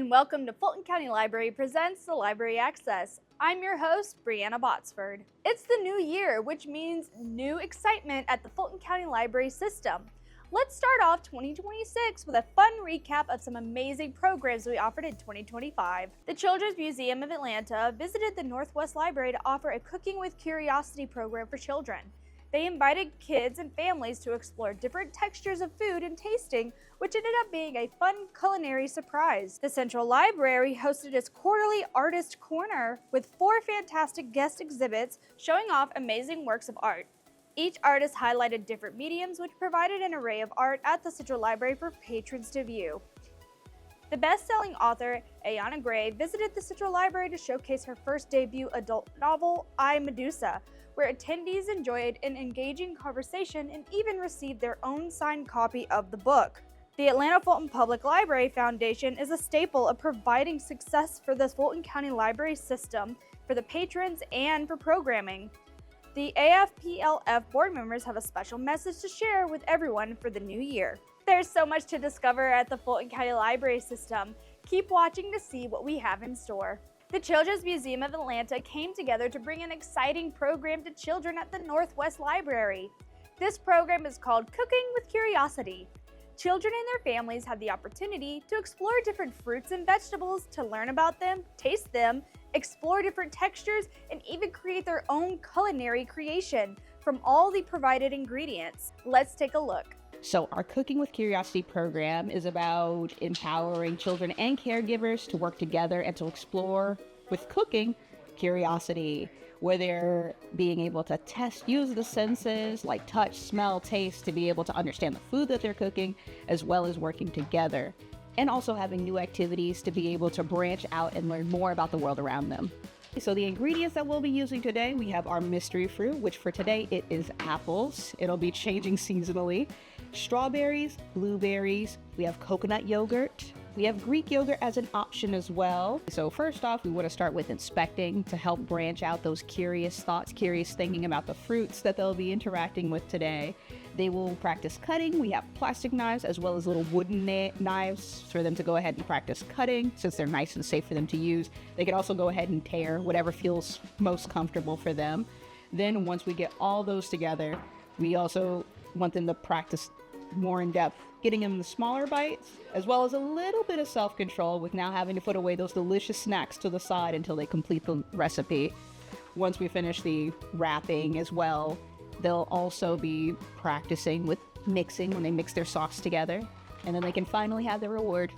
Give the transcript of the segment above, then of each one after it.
and welcome to Fulton County Library presents the Library Access. I'm your host, Brianna Botsford. It's the new year, which means new excitement at the Fulton County Library System. Let's start off 2026 with a fun recap of some amazing programs we offered in 2025. The Children's Museum of Atlanta visited the Northwest Library to offer a Cooking with Curiosity program for children. They invited kids and families to explore different textures of food and tasting, which ended up being a fun culinary surprise. The Central Library hosted its quarterly Artist Corner with 4 fantastic guest exhibits showing off amazing works of art. Each artist highlighted different mediums, which provided an array of art at the Central Library for patrons to view. The best-selling author, Ayanna Gray, visited the Central Library to showcase her first debut adult novel, I, Medusa, where attendees enjoyed an engaging conversation and even received their own signed copy of the book. The Atlanta Fulton Public Library Foundation is a staple of providing success for the Fulton County Library System, for the patrons, and for programming. The AFPLF board members have a special message to share with everyone for the new year. There's so much to discover at the Fulton County Library System. Keep watching to see what we have in store. The Children's Museum of Atlanta came together to bring an exciting program to children at the Northwest Library. This program is called Cooking with Curiosity. Children and their families have the opportunity to explore different fruits and vegetables, to learn about them, taste them, explore different textures, and even create their own culinary creation from all the provided ingredients. Let's take a look. So our Cooking with Curiosity program is about empowering children and caregivers to work together and to explore with cooking curiosity, where they're being able to use the senses like touch, smell, taste to be able to understand the food that they're cooking, as well as working together, and also having new activities to be able to branch out and learn more about the world around them. So the ingredients that we'll be using today, we have our mystery fruit, which for today it is apples. It'll be changing seasonally. Strawberries, blueberries, we have coconut yogurt. We have Greek yogurt as an option as well. So first off, we want to start with inspecting to help branch out those curious thoughts, curious thinking about the fruits that they'll be interacting with today. They will practice cutting. We have plastic knives as well as little wooden knives for them to go ahead and practice cutting, since they're nice and safe for them to use. They can also go ahead and tear whatever feels most comfortable for them. Then once we get all those together, we also want them to practice more in depth, getting them the smaller bites, as well as a little bit of self-control with now having to put away those delicious snacks to the side until they complete the recipe. Once we finish the wrapping as well, they'll also be practicing with mixing when they mix their sauce together, and then they can finally have their reward.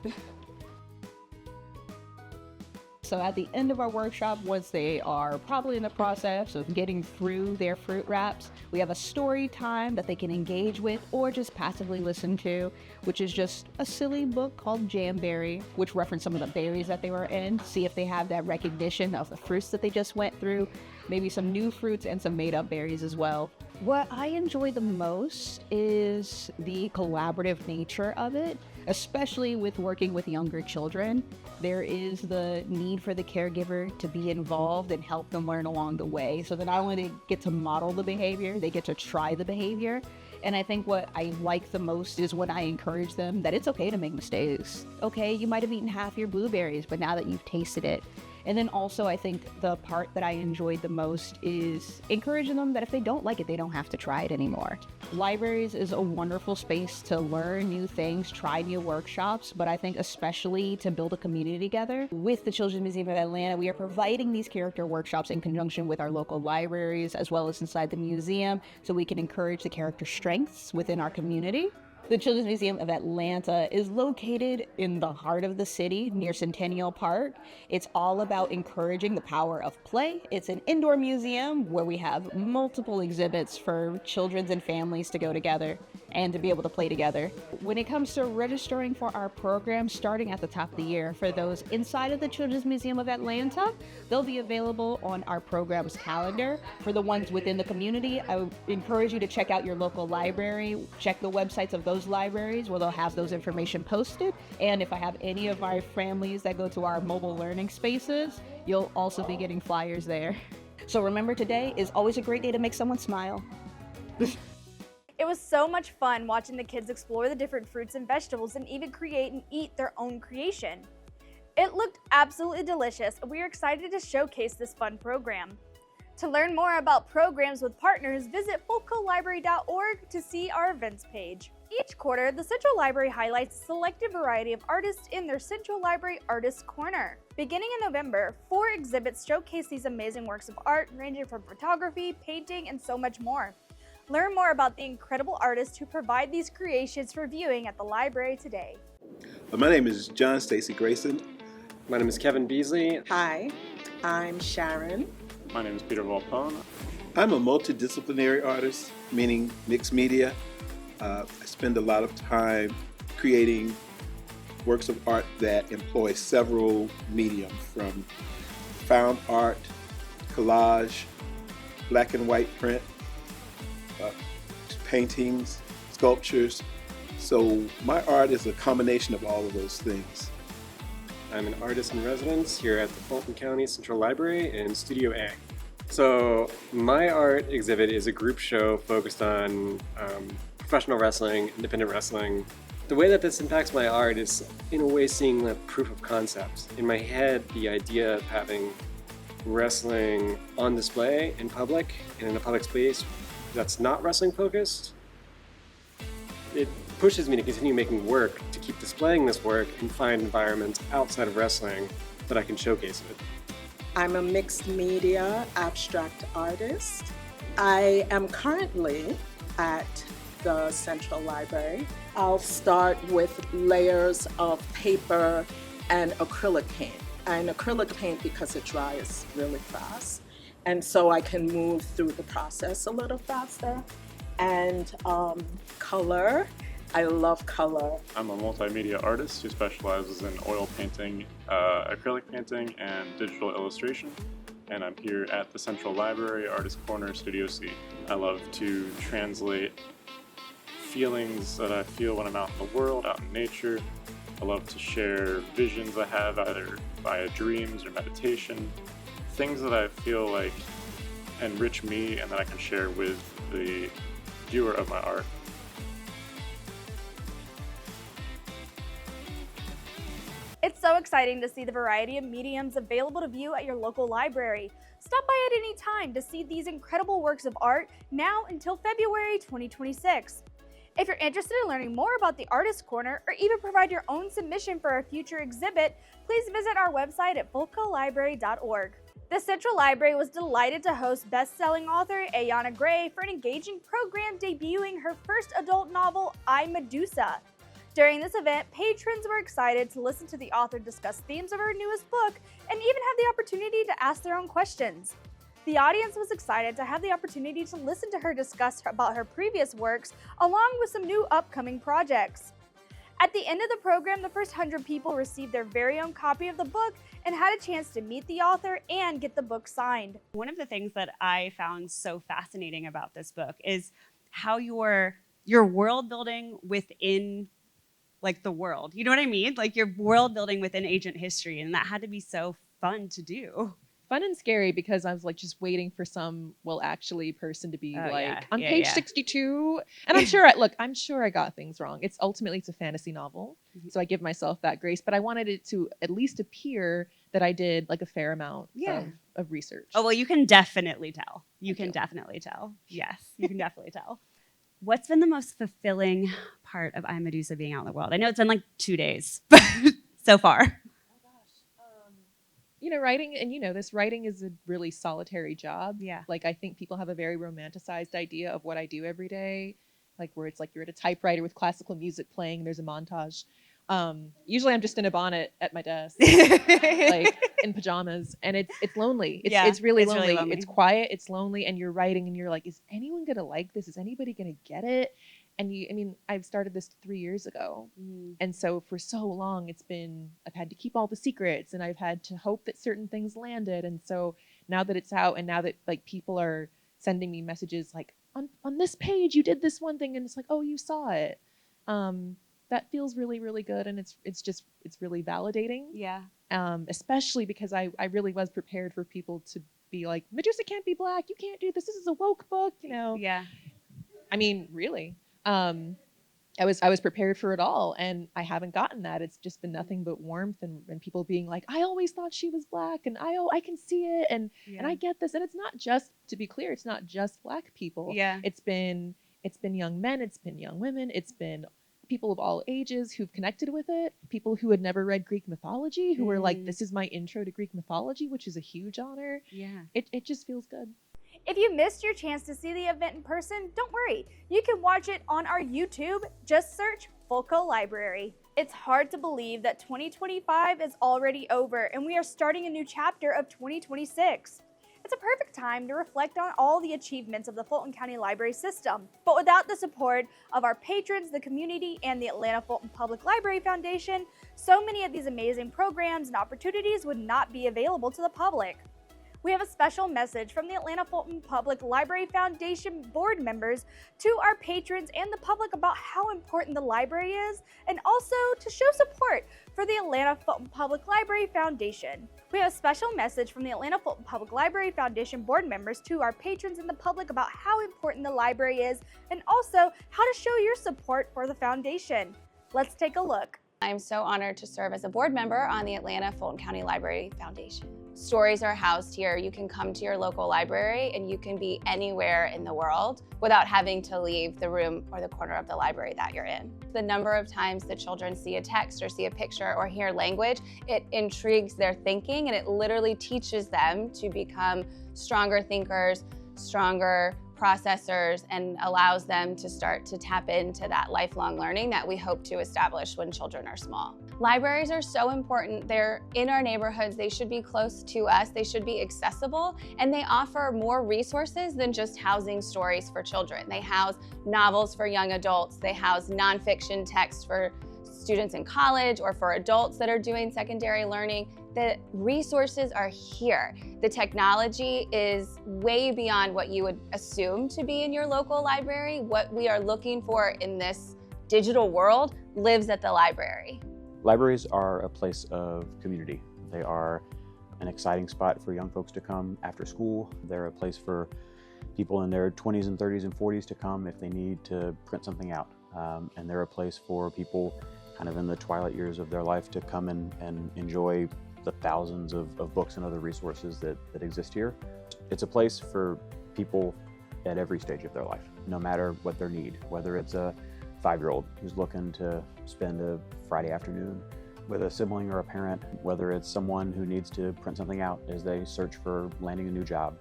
So at the end of our workshop, once they are probably in the process of getting through their fruit wraps, we have a story time that they can engage with or just passively listen to, which is just a silly book called Jamberry, which references some of the berries that they were in, see if they have that recognition of the fruits that they just went through, maybe some new fruits and some made-up berries as well. What I enjoy the most is the collaborative nature of it, especially with working with younger children. There is the need for the caregiver to be involved and help them learn along the way, so that not only they get to model the behavior, they get to try the behavior. And I think what I like the most is when I encourage them that it's okay to make mistakes. Okay, you might have eaten half your blueberries, but now that you've tasted it. And then also I think the part that I enjoyed the most is encouraging them that if they don't like it, they don't have to try it anymore. Libraries is a wonderful space to learn new things, try new workshops, but I think especially to build a community together. With the Children's Museum of Atlanta, we are providing these character workshops in conjunction with our local libraries as well as inside the museum, so we can encourage the character strengths within our community. The Children's Museum of Atlanta is located in the heart of the city near Centennial Park. It's all about encouraging the power of play. It's an indoor museum where we have multiple exhibits for children and families to go together and to be able to play together. When it comes to registering for our program starting at the top of the year, for those inside of the Children's Museum of Atlanta, they'll be available on our program's calendar. For the ones within the community, I would encourage you to check out your local library, check the websites of those libraries where they'll have those information posted. And if I have any of our families that go to our mobile learning spaces, you'll also be getting flyers there. So remember, today is always a great day to make someone smile. It was so much fun watching the kids explore the different fruits and vegetables and even create and eat their own creation. It looked absolutely delicious, and we are excited to showcase this fun program. To learn more about programs with partners, visit fulcolibrary.org to see our events page. Each quarter, the Central Library highlights a selected variety of artists in their Central Library Artists Corner. Beginning in November, 4 exhibits showcase these amazing works of art ranging from photography, painting, and so much more. Learn more about the incredible artists who provide these creations for viewing at the library today. My name is John Stacy Grayson. My name is Kevin Beasley. Hi, I'm Sharon. My name is Peter Volpone. I'm a multidisciplinary artist, meaning mixed media. I spend a lot of time creating works of art that employ several mediums, from found art, collage, black and white print, paintings, sculptures. So my art is a combination of all of those things. I'm an artist in residence here at the Fulton County Central Library in Studio A. So my art exhibit is a group show focused on professional wrestling, independent wrestling. The way that this impacts my art is, in a way, seeing the proof of concept. In my head, the idea of having wrestling on display in public and in a public space that's not wrestling focused, it pushes me to continue making work, to keep displaying this work and find environments outside of wrestling that I can showcase it. I'm a mixed media abstract artist. I am currently at the Central Library. I'll start with layers of paper and acrylic paint. And acrylic paint, because it dries really fast, and so I can move through the process a little faster. And color. I love color. I'm a multimedia artist who specializes in oil painting, acrylic painting, and digital illustration. And I'm here at the Central Library Artist Corner, Studio C. I love to translate feelings that I feel when I'm out in the world, out in nature. I love to share visions I have, either via dreams or meditation. Things that I feel like enrich me and that I can share with the viewer of my art. It's so exciting to see the variety of mediums available to view at your local library. Stop by at any time to see these incredible works of art now until February 2026. If you're interested in learning more about the Artist Corner or even provide your own submission for a future exhibit, please visit our website at fulcolibrary.org. The Central Library was delighted to host best-selling author Ayanna Gray for an engaging program debuting her first adult novel, Medusa. During this event, patrons were excited to listen to the author discuss themes of her newest book and even have the opportunity to ask their own questions. The audience was excited to have the opportunity to listen to her discuss about her previous works, along with some new upcoming projects. At the end of the program, the first 100 people received their very own copy of the book and had a chance to meet the author and get the book signed. One of the things that I found so fascinating about this book is how your world building within like the world. You know what I mean? Like your world building within ancient history, and that had to be so fun to do. Fun and scary, because I was like just waiting for some actually person to be on Yeah, page yeah. 62. And I'm sure I got things wrong. It's a fantasy novel. Mhm. So I give myself that grace, but I wanted it to at least appear that I did like a fair amount of research. Oh, well, you can definitely tell. You Thank can you. definitely tell. Yes, you can definitely tell. What's been the most fulfilling part of I, Medusa being out in the world? I know it's been like 2 days so far. Writing, and writing is a really solitary job. Yeah. Like, I think people have a very romanticized idea of what I do every day, like where it's like you're at a typewriter with classical music playing, there's a montage. Usually I'm just in a bonnet at my desk, like in pajamas, and it's lonely. It's really lonely. It's quiet, it's lonely, and you're writing and you're like, is anyone gonna like this? Is anybody gonna get it? And I've started this 3 years ago. And so for so long I've had to keep all the secrets, and I've had to hope that certain things landed. And so now that it's out, and now that like people are sending me messages like, on this page you did this one thing, and it's like, oh, you saw it. That feels really, really good, and it's really validating. Yeah. Especially because I really was prepared for people to be like, Medusa can't be Black, you can't do this. This is a woke book, Yeah. I mean, really. I was prepared for it all, and I haven't gotten that. It's just been nothing but warmth and people being like, I always thought she was Black, and I can see it, and I get this. And it's not just, to be clear, it's not just Black people. Yeah. It's been young men, it's been young women, it's been people of all ages who've connected with it, people who had never read Greek mythology, who were like, this is my intro to Greek mythology, which is a huge honor. Yeah. It just feels good. If you missed your chance to see the event in person, don't worry. You can watch it on our YouTube. Just search Fulco Library. It's hard to believe that 2025 is already over and we are starting a new chapter of 2026. It's a perfect time to reflect on all the achievements of the Fulton County Library System. But without the support of our patrons, the community, and the Atlanta Fulton Public Library Foundation, so many of these amazing programs and opportunities would not be available to the public. We have a special message from the Atlanta Fulton Public Library Foundation board members to our patrons and the public about how important the library is, and also to show support for the Atlanta Fulton Public Library Foundation. We have a special message from the Atlanta Fulton Public Library Foundation board members to our patrons and the public about how important the library is, and also how to show your support for the foundation. Let's take a look. I'm so honored to serve as a board member on the Atlanta Fulton County Library Foundation. Stories are housed here. You can come to your local library and you can be anywhere in the world without having to leave the room or the corner of the library that you're in. The number of times the children see a text or see a picture or hear language, it intrigues their thinking and it literally teaches them to become stronger thinkers, stronger processors, and allows them to start to tap into that lifelong learning that we hope to establish when children are small. Libraries are so important. They're in our neighborhoods. They should be close to us. They should be accessible, and they offer more resources than just housing stories for children. They house novels for young adults. They house nonfiction texts for students in college or for adults that are doing secondary learning. The resources are here. The technology is way beyond what you would assume to be in your local library. What we are looking for in this digital world lives at the library. Libraries are a place of community. They are an exciting spot for young folks to come after school. They're a place for people in their 20s and 30s and 40s to come if they need to print something out. And they're a place for people kind of in the twilight years of their life to come and enjoy the thousands of books and other resources that exist here. It's a place for people at every stage of their life, no matter what their need, whether it's a 5-year-old who's looking to spend a Friday afternoon with a sibling or a parent, whether it's someone who needs to print something out as they search for landing a new job,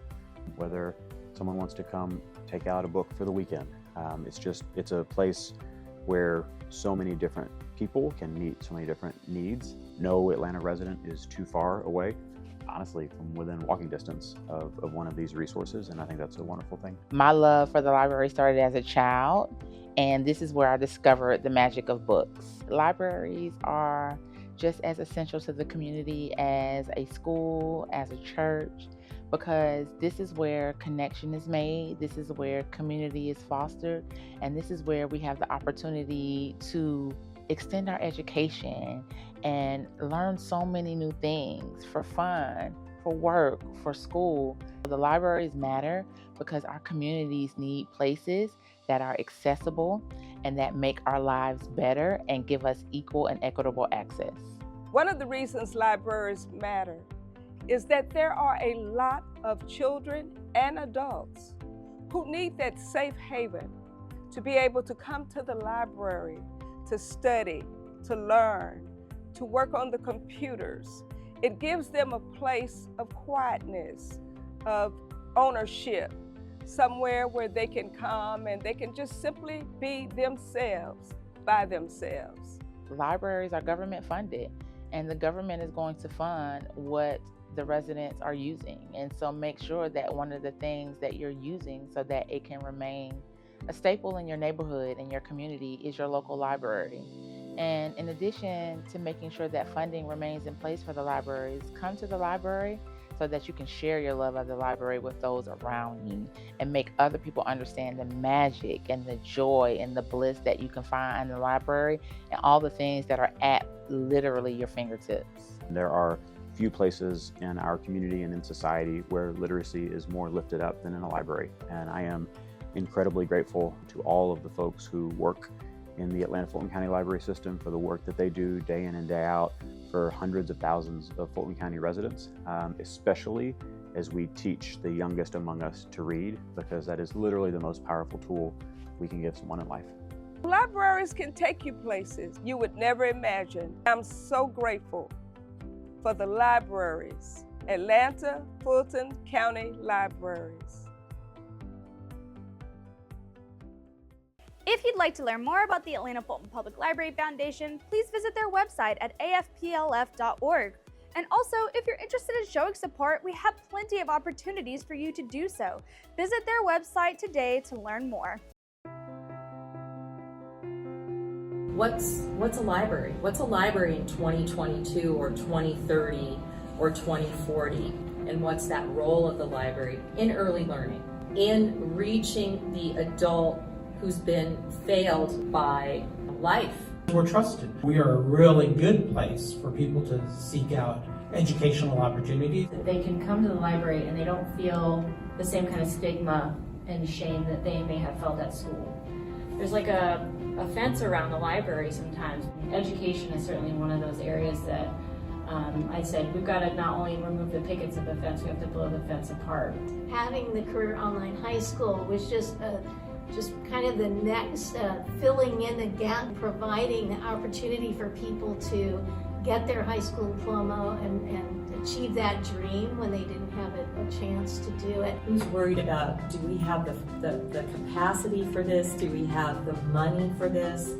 whether someone wants to come take out a book for the weekend. It's a place where so many different people can meet so many different needs. No Atlanta resident is too far away, honestly, from within walking distance of one of these resources, and I think that's a wonderful thing. My love for the library started as a child, and this is where I discovered the magic of books. Libraries are just as essential to the community as a school, as a church, because this is where connection is made, this is where community is fostered, and this is where we have the opportunity to extend our education and learn so many new things for fun, for work, for school. The libraries matter because our communities need places that are accessible and that make our lives better and give us equal and equitable access. One of the reasons libraries matter is that there are a lot of children and adults who need that safe haven to be able to come to the library to study, to learn, to work on the computers. It gives them a place of quietness, of ownership, somewhere where they can come and they can just simply be themselves by themselves. Libraries are government funded, and the government is going to fund what the residents are using. And so make sure that one of the things that you're using so that it can remain a staple in your neighborhood and your community is your local library. And in addition to making sure that funding remains in place for the libraries, come to the library so that you can share your love of the library with those around you and make other people understand the magic and the joy and the bliss that you can find in the library and all the things that are at literally your fingertips. There are few places in our community and in society where literacy is more lifted up than in a library. And I am incredibly grateful to all of the folks who work in the Atlanta Fulton County Library System for the work that they do day in and day out for hundreds of thousands of Fulton County residents, especially as we teach the youngest among us to read, because that is literally the most powerful tool we can give someone in life. Libraries can take you places you would never imagine. I'm so grateful for the libraries, Atlanta Fulton County Libraries. If you'd like to learn more about the Atlanta Fulton Public Library Foundation, please visit their website at afplf.org. And also, if you're interested in showing support, we have plenty of opportunities for you to do so. Visit their website today to learn more. What's a library? What's a library in 2022 or 2030 or 2040? And what's that role of the library in early learning, in reaching the adult who's been failed by life? We're trusted. We are a really good place for people to seek out educational opportunities. They can come to the library and they don't feel the same kind of stigma and shame that they may have felt at school. There's like a fence around the library sometimes. Education is certainly one of those areas that I said we've got to not only remove the pickets of the fence, we have to blow the fence apart. Having the Career Online High School was just kind of the next filling in the gap, providing the opportunity for people to get their high school diploma and achieve that dream when they didn't have a chance to do it. Who's worried about, do we have the capacity for this? Do we have the money for this?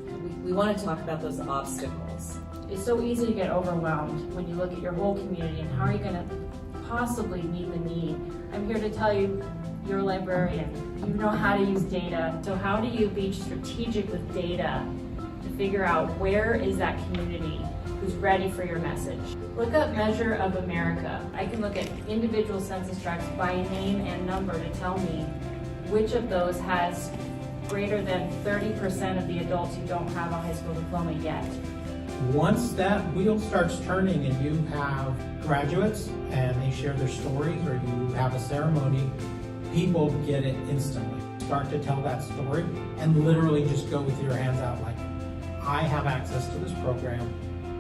We want to talk about those obstacles. It's so easy to get overwhelmed when you look at your whole community and how are you going to possibly meet the need. I'm here to tell you, you're a librarian. You know how to use data. So how do you be strategic with data to figure out where is that community who's ready for your message? Look up Measure of America. I can look at individual census tracts by name and number to tell me which of those has greater than 30% of the adults who don't have a high school diploma yet. Once that wheel starts turning and you have graduates and they share their stories or you have a ceremony, people get it instantly. Start to tell that story and literally just go with your hands out like, I have access to this program.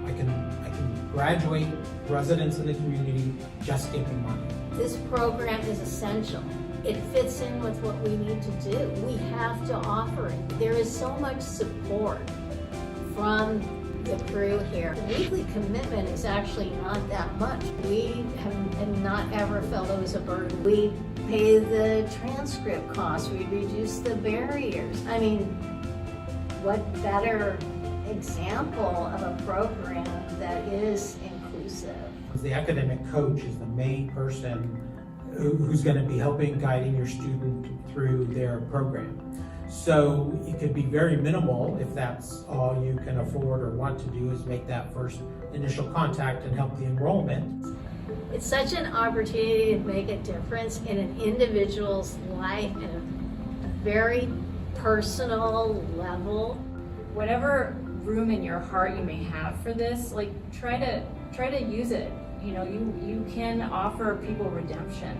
I can graduate residents in the community, just give me money. This program is essential. It fits in with what we need to do. We have to offer it. There is so much support from the crew here. The weekly commitment is actually not that much. We have not ever felt it was a burden. We pay the transcript costs. We reduce the barriers. I mean, what better example of a program that is inclusive? The academic coach is the main person who's going to be helping guiding your student through their program. So it could be very minimal if that's all you can afford or want to do is make that first initial contact and help the enrollment. It's such an opportunity to make a difference in an individual's life in a very personal level. Whatever room in your heart you may have for this, like try to use it. You know, you can offer people redemption,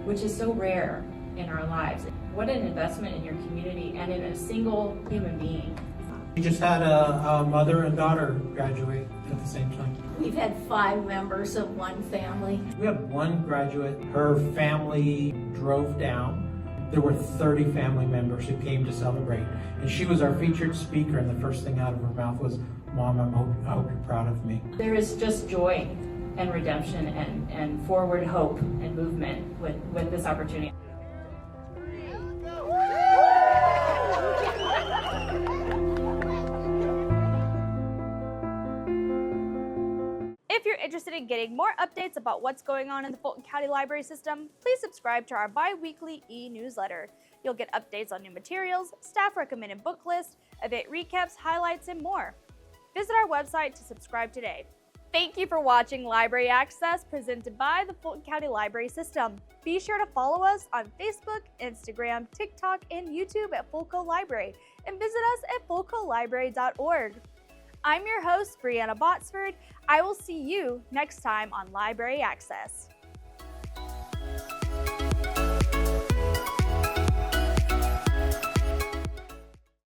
which is so rare in our lives. What an investment in your community and in a single human being. We just had a mother and daughter graduate at the same time. We've had 5 members of one family. We had one graduate, her family drove down. There were 30 family members who came to celebrate. And she was our featured speaker, and the first thing out of her mouth was, Mom, I hope you're proud of me. There is just joy and redemption and forward hope and movement with this opportunity. If you're interested in getting more updates about what's going on in the Fulton County Library System, please subscribe to our bi-weekly e-newsletter. You'll get updates on new materials, staff recommended book lists, event recaps, highlights, and more. Visit our website to subscribe today. Thank you for watching Library Access presented by the Fulton County Library System. Be sure to follow us on Facebook, Instagram, TikTok, and YouTube at Fulco Library, and visit us at fulcolibrary.org. I'm your host, Ayanna Gray. I will see you next time on Library Access.